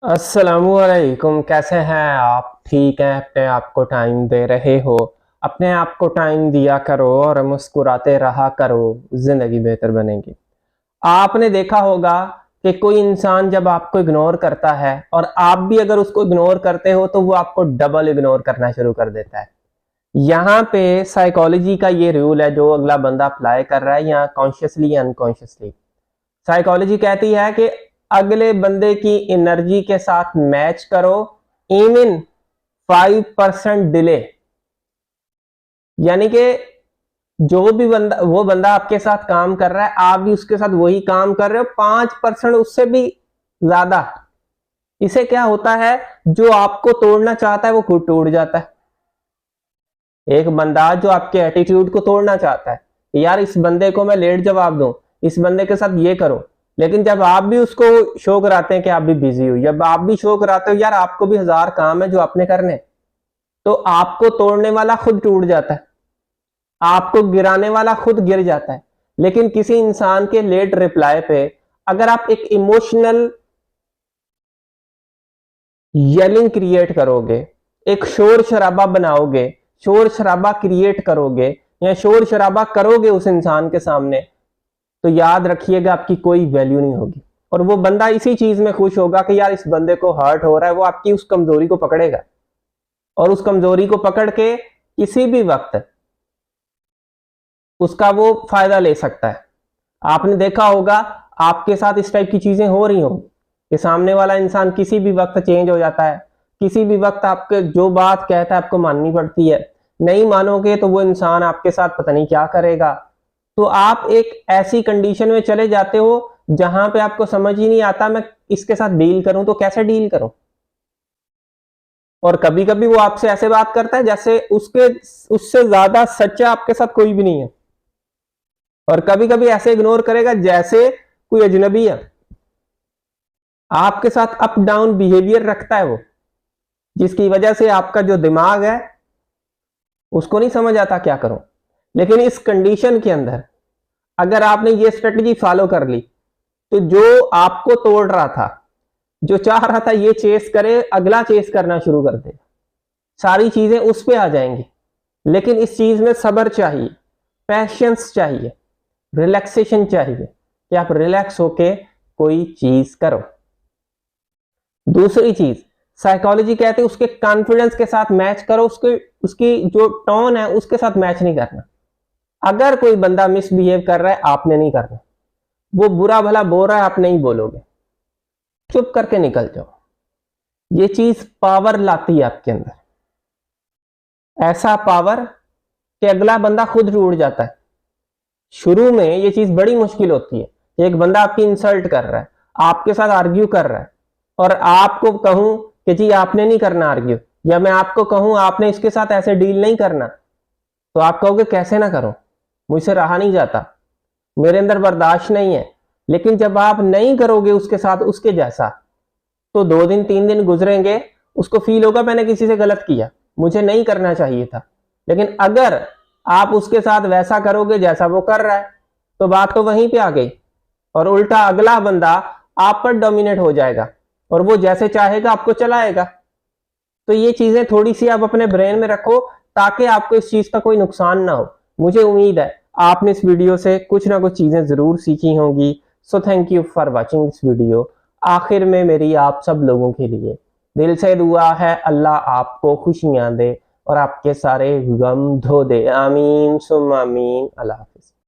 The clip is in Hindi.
अस्सलामुअलैकुम। कैसे हैं आप? ठीक हैं? अपने आप को टाइम दे रहे हो? अपने आप को टाइम दिया करो और मुस्कुराते रहा करो, जिंदगी बेहतर बनेगी। आपने देखा होगा कि कोई इंसान जब आपको इग्नोर करता है और आप भी अगर उसको इग्नोर करते हो तो वो आपको डबल इग्नोर करना शुरू कर देता है। यहाँ पे साइकोलॉजी का ये रूल है जो अगला बंदा अप्लाई कर रहा है, या कॉन्शियसली या अनकॉन्शियसली। साइकोलॉजी कहती है कि अगले बंदे की एनर्जी के साथ मैच करो, इवन 5% डिले। यानी कि जो भी बंदा वो बंदा आपके साथ काम कर रहा है, आप भी उसके साथ वही काम कर रहे हो, 5% उससे भी ज्यादा। इसे क्या होता है, जो आपको तोड़ना चाहता है वो खुद टूट जाता है। एक बंदा जो आपके एटीट्यूड को तोड़ना चाहता है, यार इस बंदे को मैं लेट जवाब दूं, इस बंदे के साथ ये करो, लेकिन जब आप भी उसको शो कराते हैं कि आप भी बिजी हो, जब आप भी शो कराते हो यार आपको भी हजार काम है जो आपने करने, तो आपको तोड़ने वाला खुद टूट जाता है, आपको गिराने वाला खुद गिर जाता है। लेकिन किसी इंसान के लेट रिप्लाई पे अगर आप एक इमोशनल येलिंग क्रिएट करोगे, एक शोर शराबा बनाओगे, शोर शराबा क्रिएट करोगे या शोर शराबा करोगे उस इंसान के सामने, तो याद रखिएगा आपकी कोई वैल्यू नहीं होगी। और वो बंदा इसी चीज में खुश होगा कि यार इस बंदे को हर्ट हो रहा है, वो आपकी उस कमजोरी को पकड़ेगा और उस कमजोरी को पकड़ के किसी भी वक्त उसका वो फायदा ले सकता है। आपने देखा होगा आपके साथ इस टाइप की चीजें हो रही हो कि सामने वाला इंसान किसी भी वक्त चेंज हो जाता है, किसी भी वक्त आपके जो बात कहता है आपको माननी पड़ती है, नहीं मानोगे तो वो इंसान आपके साथ पता नहीं क्या करेगा। तो आप एक ऐसी कंडीशन में चले जाते हो जहां पे आपको समझ ही नहीं आता मैं इसके साथ डील करूं तो कैसे डील करूं। और कभी कभी वो आपसे ऐसे बात करता है जैसे उसके उससे ज्यादा सच्चा आपके साथ कोई भी नहीं है, और कभी कभी ऐसे इग्नोर करेगा जैसे कोई अजनबी है। आपके साथ अप डाउन बिहेवियर रखता है वो, जिसकी वजह से आपका जो दिमाग है उसको नहीं समझ आता क्या करूं। लेकिन इस कंडीशन के अंदर अगर आपने ये स्ट्रेटजी फॉलो कर ली तो जो आपको तोड़ रहा था, जो चाह रहा था ये चेस करे, अगला चेस करना शुरू कर दे, सारी चीजें उस पे आ जाएंगी। लेकिन इस चीज में सब्र चाहिए, पैशंस चाहिए, रिलैक्सेशन चाहिए कि आप रिलैक्स होके कोई चीज करो। दूसरी चीज साइकोलॉजी कहती है उसके कॉन्फिडेंस के साथ मैच करो, उसके उसकी जो टोन है उसके साथ मैच नहीं करना। अगर कोई बंदा मिसबिहेव कर रहा है आपने नहीं करना, वो बुरा भला बोल रहा है आप नहीं बोलोगे, चुप करके निकल जाओ। ये चीज पावर लाती है आपके अंदर, ऐसा पावर कि अगला बंदा खुद टूट जाता है। शुरू में ये चीज बड़ी मुश्किल होती है। एक बंदा आपकी इंसल्ट कर रहा है, आपके साथ आर्ग्यू कर रहा है, और आपको कहूं कि जी आपने नहीं करना आर्ग्यू, या मैं आपको कहूं आपने इसके साथ ऐसे डील नहीं करना, तो आप कहोगे कैसे ना करो, मुझसे रहा नहीं जाता, मेरे अंदर बर्दाश्त नहीं है। लेकिन जब आप नहीं करोगे उसके साथ उसके जैसा, तो 2 दिन 3 दिन गुजरेंगे, उसको फील होगा मैंने किसी से गलत किया, मुझे नहीं करना चाहिए था। लेकिन अगर आप उसके साथ वैसा करोगे जैसा वो कर रहा है, तो बात तो वहीं पे आ गई, और उल्टा अगला बंदा आप पर डोमिनेट हो जाएगा और वो जैसे चाहेगा आपको चलाएगा। तो ये चीजें थोड़ी सी आप अपने ब्रेन में रखो ताकि आपको इस चीज का कोई नुकसान ना हो। मुझे उम्मीद है आपने इस वीडियो से कुछ ना कुछ चीजें जरूर सीखी होंगी। So thank you for watching this video. आखिर में मेरी आप सब लोगों के लिए दिल से दुआ है अल्लाह आपको खुशियां दे और आपके सारे गम धो दे। आमीन सुम आमीन। अल्लाह।